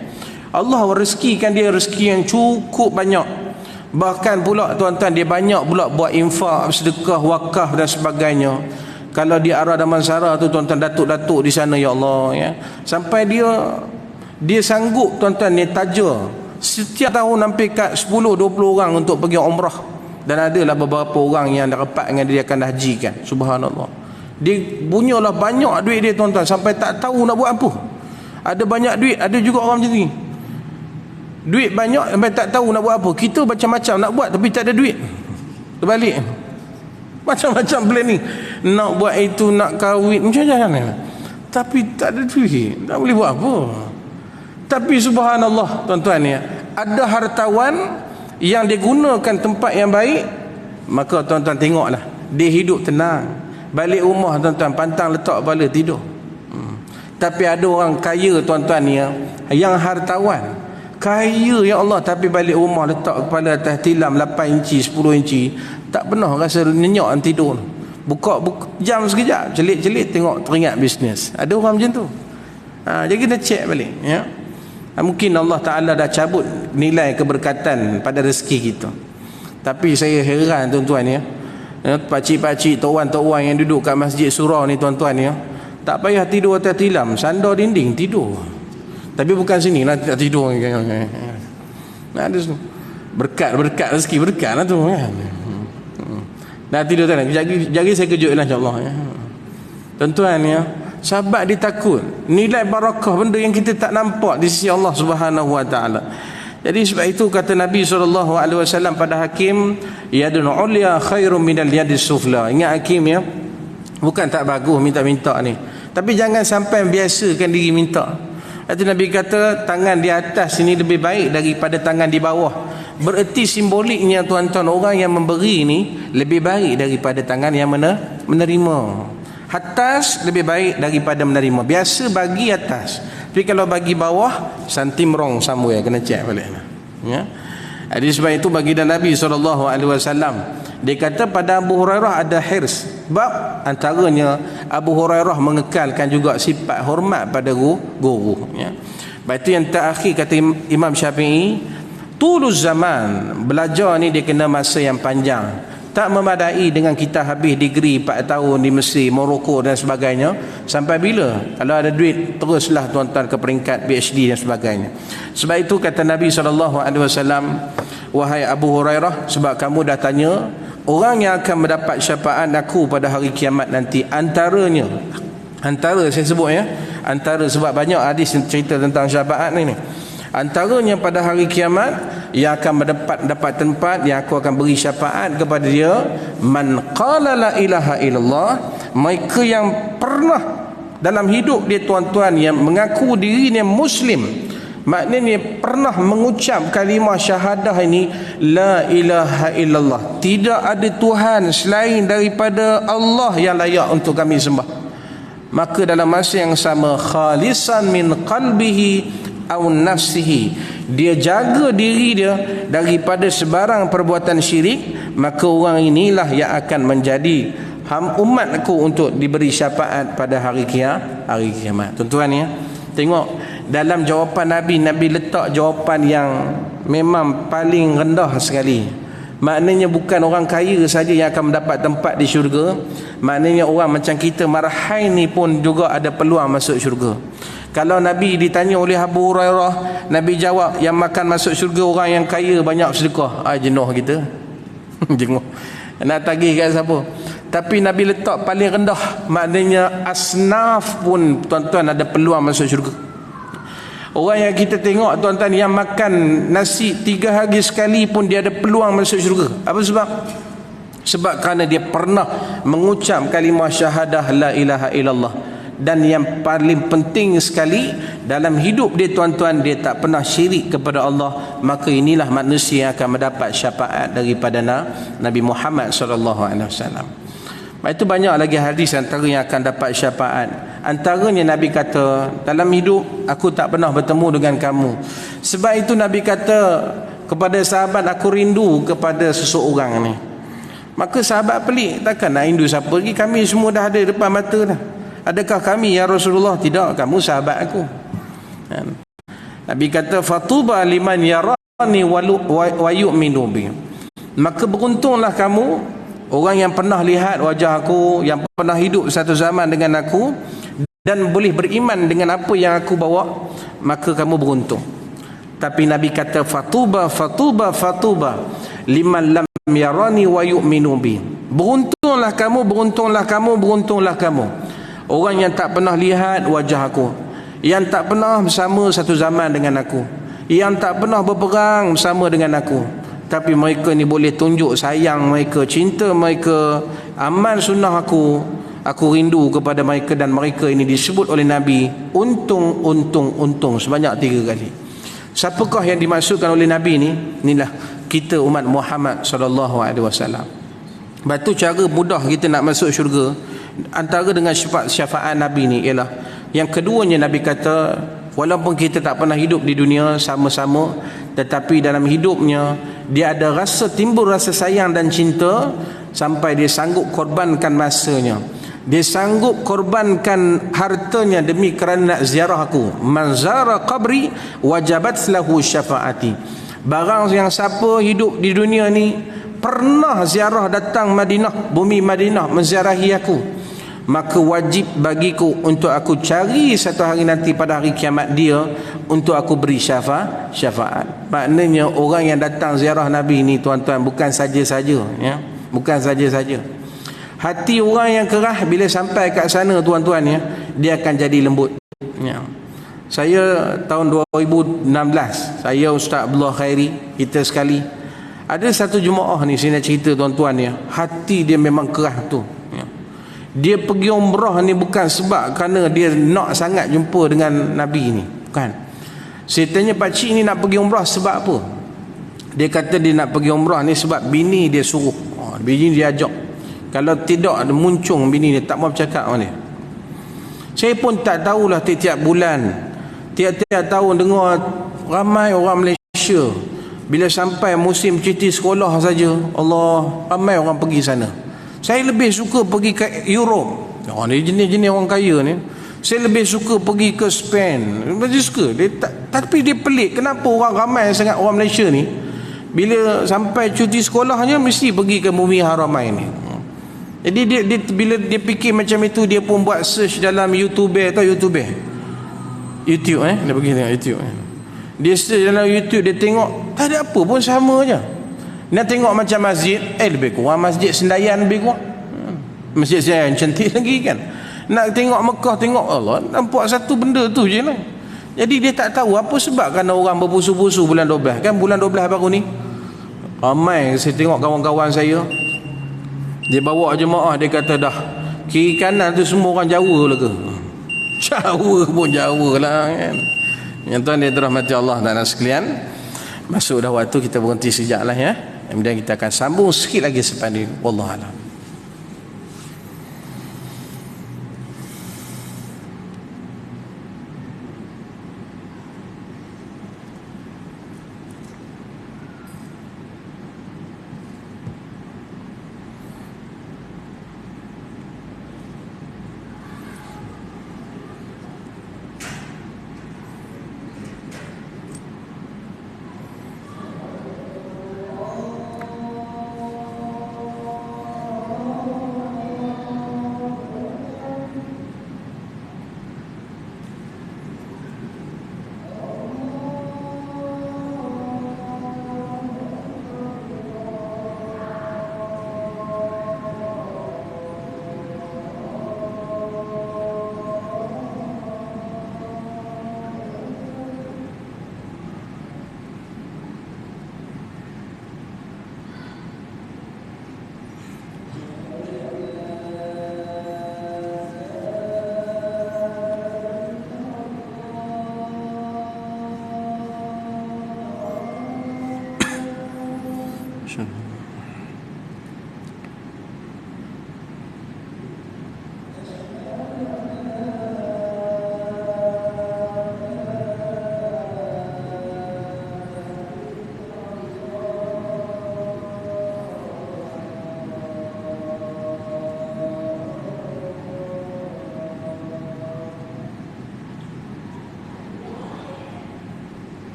Allah rezekikan dia rezeki yang cukup banyak. Bahkan pula tuan-tuan dia banyak pula buat infak, sedekah, wakaf dan sebagainya. Kalau di arah Damansara tu tuan-tuan, datuk-datuk di sana ya Allah ya, sampai dia sanggup tuan-tuan, dia taja setiap tahun hampir kat 10-20 orang untuk pergi umrah. Dan adalah beberapa orang yang dah rapat dengan dia akan hajikan. Subhanallah. Dia punyalah banyak duit dia tuan-tuan, sampai tak tahu nak buat apa. Ada banyak duit, ada juga orang macam ni. Duit banyak sampai tak tahu nak buat apa. Kita macam-macam nak buat tapi tak ada duit. Terbalik. Macam-macam plan ni. Nak buat itu, nak kahwin, macam-macam. Tapi tak ada duit. Tak boleh buat apa. Tapi subhanallah tuan-tuan ya, ada hartawan yang dia gunakan tempat yang baik, maka tuan-tuan tengoklah, dia hidup tenang. Balik rumah tuan-tuan, pantang letak kepala tidur. Tapi ada orang kaya tuan-tuan ya, yang hartawan, kaya ya Allah, tapi balik rumah letak kepala atas tilam 8 inci, 10 inci, tak pernah rasa nyenyak tidur. Buka jam sekejap, celik-celik tengok teringat bisnes. Ada orang macam tu. Jadi kita cek balik ya. Mungkin Allah Ta'ala dah cabut nilai keberkatan pada rezeki kita. Tapi saya heran tuan-tuan ya, pakcik-pakcik, tok-wan yang duduk kat Masjid Surah ni tuan-tuan ya, tak payah tidur atas tilam, sandar dinding tidur. Tapi bukan sini lah tak tidur. Ada berkat rezeki berkat lah tu kan. Dah tidur tak? Jagi saya kejut lah insyaAllah ya. Tuan-tuan ya, sahabat dia takut nilai barakah benda yang kita tak nampak di sisi Allah Subhanahu wa taala. Jadi sebab itu kata Nabi SAW pada Hakim, yadun ulya khairum minal yadis sufla. Ingat Hakim ya, bukan tak bagus minta-minta ni, tapi jangan sampai biasakan diri minta. Itu Nabi kata tangan di atas ini lebih baik daripada tangan di bawah. Bererti simboliknya tuan-tuan, orang yang memberi ni lebih baik daripada tangan yang menerima. Atas lebih baik daripada menerima. Biasa bagi atas, tapi kalau bagi bawah santim wrong somewhere, kena cek balik ya. Jadi sebab itu baginda Nabi SAW, dia kata pada Abu Hurairah ada hirs. Sebab antaranya Abu Hurairah mengekalkan juga sifat hormat pada guru ya. Baik itu yang terakhir kata Imam Syafi'i, tuluz zaman, belajar ni dia kena masa yang panjang. Tak memadai dengan kita habis degree 4 tahun di Mesir, Morocco dan sebagainya. Sampai bila? Kalau ada duit, teruslah tuan-tuan ke peringkat PhD dan sebagainya. Sebab itu kata Nabi SAW, wahai Abu Hurairah, sebab kamu dah tanya, orang yang akan mendapat syafaat aku pada hari kiamat nanti, antara saya sebut ya, antara, sebab banyak hadis cerita tentang syafaat ni. Antaranya pada hari kiamat yang akan mendapat tempat yang aku akan beri syafaat kepada dia, man qala la ilaha illallah, mereka yang pernah dalam hidup dia tuan-tuan yang mengaku dirinya Muslim, maknanya pernah mengucap kalimah syahadah ini, la ilaha illallah, tidak ada Tuhan selain daripada Allah yang layak untuk kami sembah. Maka dalam masa yang sama, khalisan min qalbihi aw nafsihi, dia jaga diri dia daripada sebarang perbuatan syirik, maka orang inilah yang akan menjadi umatku untuk diberi syafaat pada hari kiamat. Tuan-tuan ya, tengok dalam jawapan Nabi, Nabi letak jawapan yang memang paling rendah sekali. Maknanya bukan orang kaya saja yang akan mendapat tempat di syurga, maknanya orang macam kita marhain ni pun juga ada peluang masuk syurga. Kalau Nabi ditanya oleh Abu Hurairah, Nabi jawab, yang makan masuk syurga orang yang kaya banyak sedekah. Jenuh kita. Jenuh. Nak tagih kat siapa? Tapi Nabi letak paling rendah, maknanya asnaf pun tuan-tuan ada peluang masuk syurga. Orang yang kita tengok tuan-tuan yang makan nasi 3 hari sekali pun dia ada peluang masuk syurga. Apa sebab? Sebab kerana dia pernah mengucap kalimah syahadah la ilaha illallah. Dan yang paling penting sekali dalam hidup dia tuan-tuan, dia tak pernah syirik kepada Allah. Maka inilah manusia yang akan mendapat syafaat daripada Nabi Muhammad SAW. Itu banyak lagi hadis antara yang akan dapat syafaat. Antaranya Nabi kata, dalam hidup aku tak pernah bertemu dengan kamu. Sebab itu Nabi kata kepada sahabat, aku rindu kepada seseorang ni. Maka sahabat pelik, takkan nak rindu siapa lagi, kami semua dah ada depan mata dah. Adakah kami ya Rasulullah? Tidak, kamu sahabat aku. Nabi kata, fatuba liman yarani wa yu'minu bi. Maka beruntunglah kamu, orang yang pernah lihat wajah aku, yang pernah hidup satu zaman dengan aku, dan boleh beriman dengan apa yang aku bawa, maka kamu beruntung. Tapi Nabi kata, fatuba liman lam yarani wa yu'minu bi. Beruntunglah kamu, beruntunglah kamu, beruntunglah kamu, orang yang tak pernah lihat wajah aku, yang tak pernah bersama satu zaman dengan aku, yang tak pernah berperang bersama dengan aku, tapi mereka ni boleh tunjuk sayang mereka, cinta mereka, amal sunnah aku rindu kepada mereka, dan mereka ini disebut oleh Nabi untung sebanyak 3 kali. Siapakah yang dimaksudkan oleh Nabi ni? Inilah kita umat Muhammad sallallahu alaihi wasallam. Batu cara mudah kita nak masuk syurga antara dengan syafaat Nabi ni ialah, yang keduanya Nabi kata, walaupun kita tak pernah hidup di dunia sama-sama, tetapi dalam hidupnya dia ada timbul rasa sayang dan cinta sampai dia sanggup korbankan masanya, dia sanggup korbankan hartanya demi kerana nak ziarah aku. Man zara qabri wajabat lahu syafaati. Barang yang siapa hidup di dunia ni pernah ziarah datang Madinah, bumi Madinah, menziarahi aku, maka wajib bagiku untuk aku cari satu hari nanti pada hari kiamat dia untuk aku beri syafaat. Maknanya orang yang datang ziarah Nabi ni tuan-tuan bukan saja-saja ya, bukan saja-saja. Hati orang yang kerah bila sampai kat sana tuan-tuan ya, dia akan jadi lembut ya. Saya tahun 2016, saya Ustaz Abdullah Khairi, kita sekali ada satu jemaah ni, saya nak cerita tuan-tuan ya, hati dia memang kerah tu ya. Dia pergi umrah ni bukan sebab kerana dia nak sangat jumpa dengan Nabi ni, bukan. Saya tanya pakcik ni nak pergi umrah sebab apa? Dia kata dia nak pergi umrah ni sebab bini dia suruh. Bini dia ajak. Kalau tidak ada muncung bini dia, tak mau bercakap dengan dia. Saya pun tak tahulah, tiap-tiap bulan, tiap-tiap tahun dengar ramai orang Malaysia bila sampai musim cuti sekolah saja, Allah, ramai orang pergi sana. Saya lebih suka pergi ke Europe. Ni jenis-jenis orang kaya ni. Saya lebih suka pergi ke Spain. Lebih suka. Tapi dia pelik, kenapa orang ramai sangat orang Malaysia ni bila sampai cuti sekolahnya mesti pergi ke bumi Haramain ni. Jadi dia bila dia fikir macam itu, dia pun buat search dalam YouTube dia pergi tengok YouTube. Dia search dalam YouTube, dia tengok tak ada apa pun, sama je. Nak tengok macam masjid, lebih kurang masjid Sendayan lebih kurang. Masjid Sendayan cantik lagi kan. Nak tengok Mekah, tengok Allah, nampak satu benda tu je lah. Jadi dia tak tahu apa sebab kerana orang berpusu-pusu bulan 12. Kan bulan 12 baru ni ramai saya tengok kawan-kawan saya, dia bawa jemaah, dia kata dah Kiri kanan tu semua orang Jawa lah ke? Jawa pun Jawa lah kan. Yang tuan dia dirahmati Allah dan sekalian, masuk dah waktu, kita berhenti sekejap lah ya. Kemudian kita akan sambung sikit lagi selepas ni. Wallahualam.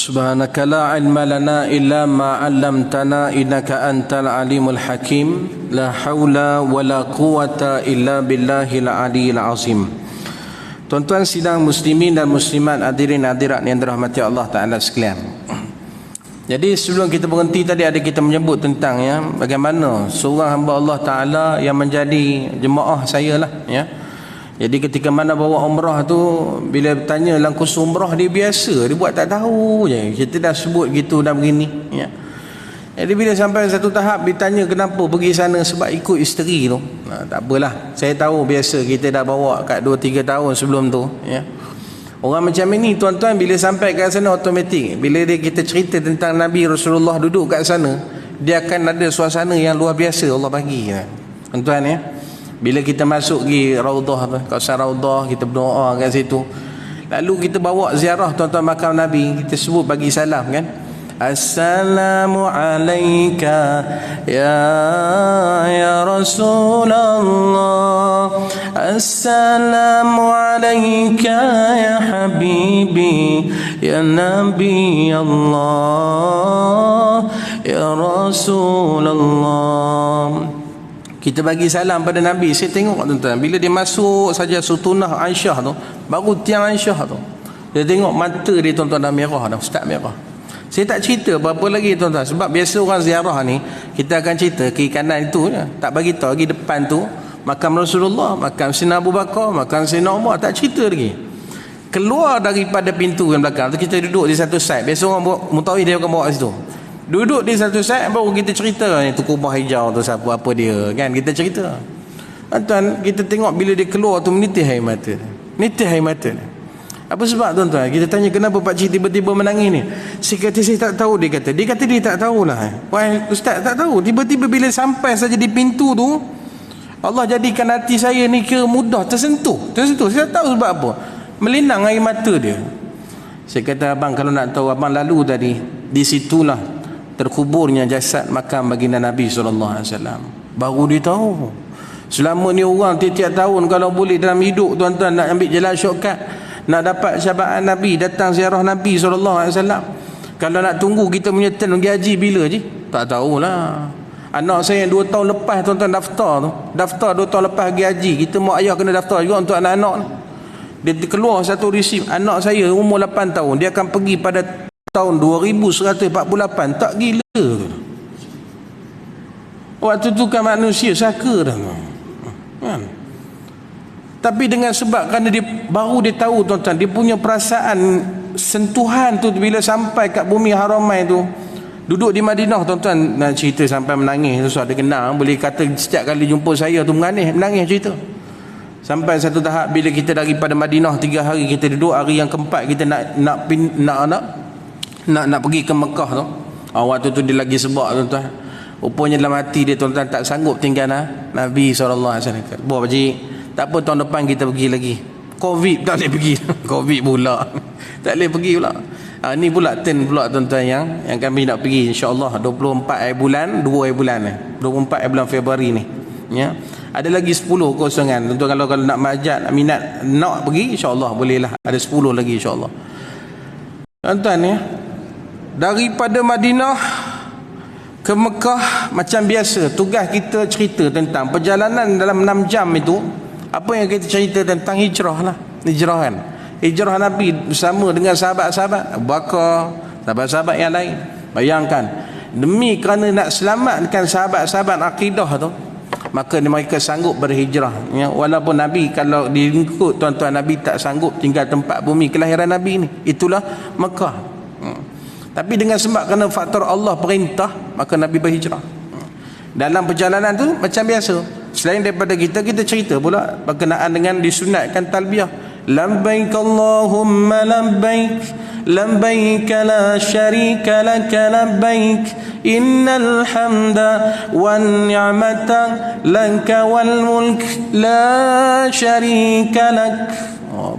Subhanaka la ilma lana illa ma 'allamtana innaka antal alimul hakim. La haula wala quwata illa billahil aliyil azim. Tuan-tuan sidang muslimin dan muslimat, hadirin hadirat yang dirahmati Allah Taala sekalian. Jadi sebelum kita berhenti tadi ada kita menyebut tentang ya bagaimana seorang hamba Allah Taala yang menjadi jemaah saya lah ya. Jadi ketika mana bawa umrah tu, bila bertanya dalam kursus umrah, dia biasa, dia buat tak tahu je. Kita dah sebut gitu dah begini, ya. Jadi bila sampai satu tahap ditanya kenapa pergi sana, sebab ikut isteri tu. Tak apalah, saya tahu biasa kita dah bawa kat 2-3 tahun sebelum tu, ya. Orang macam ini tuan-tuan, bila sampai kat sana automatik, bila kita cerita tentang Nabi Rasulullah duduk kat sana, dia akan ada suasana yang luar biasa Allah bagi, ya. Tuan-tuan, ya. Bila kita masuk pergi Raudhah tu, kawasan Raudhah, kita berdoa kat situ. Lalu kita bawa ziarah tuan-tuan makam Nabi, kita sebut bagi salam kan. Assalamu alayka ya Rasulullah, Assalamu alayka ya Habibi, ya Nabi Allah, ya Rasulullah. Kita bagi salam pada Nabi. Saya tengok tuan-tuan, bila dia masuk saja Sultanah Aisyah tu, baru tiang Aisyah tu, dia tengok mata dia tuan-tuan dah merah dah, start merah. Saya tak cerita apa-apa lagi tuan-tuan, sebab biasa orang ziarah ni kita akan cerita kiri kanan itu, ya. Tak bagi tahu lagi depan tu makam Rasulullah, makam Sayyidina Abu Bakar, makam Sayyidina Umar, tak cerita lagi. Keluar daripada pintu yang belakang tu, kita duduk di satu side. Biasa orang bawa mutawif, dia akan bawa situ. Duduk di satu side, baru kita cerita ni tu kubah hijau tu siapa, apa dia, kan, kita cerita. Tuan, kita tengok bila dia keluar tu menitih air mata. Menitih air mata. Apa sebab tuan-tuan? Kita tanya kenapa pak cik tiba-tiba menangis ni. Saya kata saya tak tahu, dia kata. Dia kata dia tak tahulah. Wah, ustaz tak tahu. Tiba-tiba bila sampai saja di pintu tu, Allah jadikan hati saya ni kira mudah tersentuh. Saya tak tahu sebab apa. Melinang air mata dia. Saya kata, abang kalau nak tahu, abang lalu tadi, di situlah terkuburnya jasad makam baginda Nabi SAW. Baru dia tahu. Selama ni orang tiap-tiap tahun kalau boleh dalam hidup tuan-tuan nak ambil jalan shortcut, nak dapat syabaan Nabi, datang ziarah Nabi SAW. Kalau nak tunggu kita punya turn pergi haji bila je, tak tahulah. Anak saya yang 2 tahun lepas tuan-tuan daftar 2 tahun lepas pergi haji. Kita mak ayah kena daftar juga untuk anak-anak ni. Dia keluar satu resip, anak saya umur 8 tahun, dia akan pergi pada tahun 2148. Tak gila? Waktu tu kan manusia saka dah, kan? Tapi dengan sebab kerana dia baru dia tahu tuan-tuan, dia punya perasaan sentuhan tu bila sampai kat bumi haramai tu, duduk di Madinah tuan-tuan, nak cerita sampai menangis tu, ada kenal, boleh kata setiap kali jumpa saya tu menangis cerita. Sampai satu tahap bila kita daripada Madinah 3 hari kita duduk, hari yang keempat kita nak pergi ke Mekah tu. Waktu tu dia lagi sebab tuan-tuan. Rupanya dalam hati dia tuan-tuan tak sanggup tinggal Nabi SAW. Buat pakcik, tak apa, tahun depan kita pergi lagi. Covid tak boleh pergi. Covid pula tak boleh pergi pula. Ni pula turn pula tuan-tuan yang kami nak pergi insya-Allah 24 hari bulan 2 hari bulan 24 hari bulan Februari ni, ya. Ada lagi 10 kosongan tuan-tuan. Kalau nak majat minat nak pergi insya-Allah bolehlah, ada 10 lagi insya-Allah tuan-tuan, ya. Daripada Madinah ke Mekah macam biasa, tugas kita cerita tentang perjalanan dalam 6 jam itu. Apa yang kita cerita tentang hijrah lah. Hijrah kan, hijrah Nabi bersama dengan sahabat-sahabat Abu Bakar, sahabat-sahabat yang lain. Bayangkan, demi kerana nak selamatkan sahabat-sahabat akidah tu, maka mereka sanggup berhijrah, ya. Walaupun Nabi kalau diikut tuan-tuan, Nabi tak sanggup tinggal tempat bumi kelahiran Nabi ni, itulah Mekah. Tapi dengan sebab kerana faktor Allah perintah, maka Nabi berhijrah. Dalam perjalanan tu macam biasa, selain daripada kita cerita pula berkenaan dengan disunatkan talbiyah. Labbaik Allahumma labbaik, labbaik la syarika lak labbaik, innal hamda wan ni'mata laka wal mulk la syarika lak.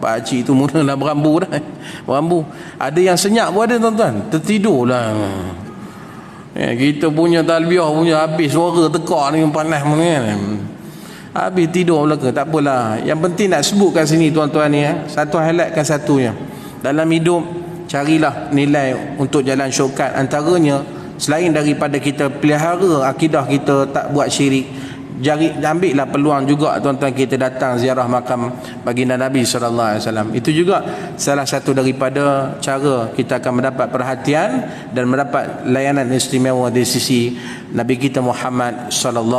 Pakcik tu mulalah berambu dah. Berambu. Ada yang senyap pun ada tuan-tuan, tertidurlah. Kita punya talbiyah punya habis, suara tekak ni panas kan. Habis tidur belaka, tak apalah. Yang penting nak sebutkan sini tuan-tuan ni, satu highlightkan satunya. Dalam hidup carilah nilai untuk jalan syurkat. Antaranya selain daripada kita pelihara akidah kita, tak buat syirik, ambillah peluang juga tuan-tuan kita datang ziarah makam baginda Nabi SAW. Itu juga salah satu daripada cara kita akan mendapat perhatian dan mendapat layanan istimewa di sisi Nabi kita Muhammad SAW.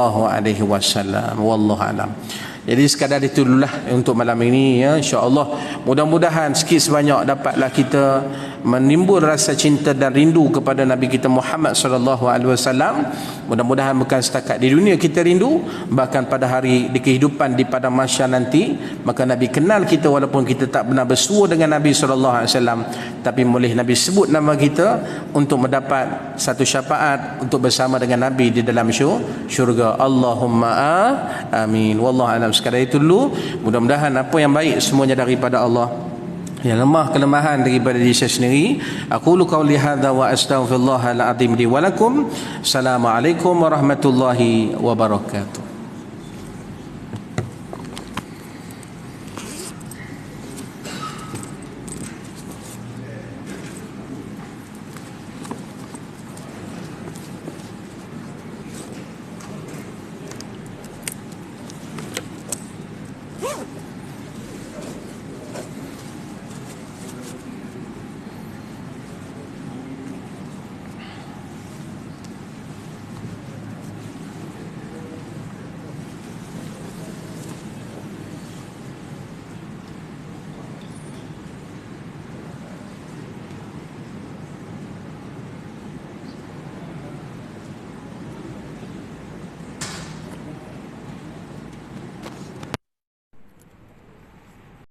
Wallahu a'lam. Jadi sekadar itu dululah untuk malam ini ya, insya-Allah. Mudah-mudahan sikit sebanyak dapatlah kita menimbul rasa cinta dan rindu kepada Nabi kita Muhammad sallallahu alaihi wasallam. Mudah-mudahan bukan setakat di dunia kita rindu, bahkan pada hari di kehidupan di padang mahsyar nanti, maka Nabi kenal kita walaupun kita tak pernah bersua dengan Nabi sallallahu alaihi wasallam, tapi boleh Nabi sebut nama kita untuk mendapat satu syafaat untuk bersama dengan Nabi di dalam syurga. Allahumma amin. Wallahu a'lam. Sekadar itu dulu. Mudah-mudahan apa yang baik semuanya daripada Allah, yang lemah kelemahan daripada diri saya sendiri. Aqulu qawli hadza wa astaghfirullahal azim li wa lakum. Assalamualaikum warahmatullahi wabarakatuh.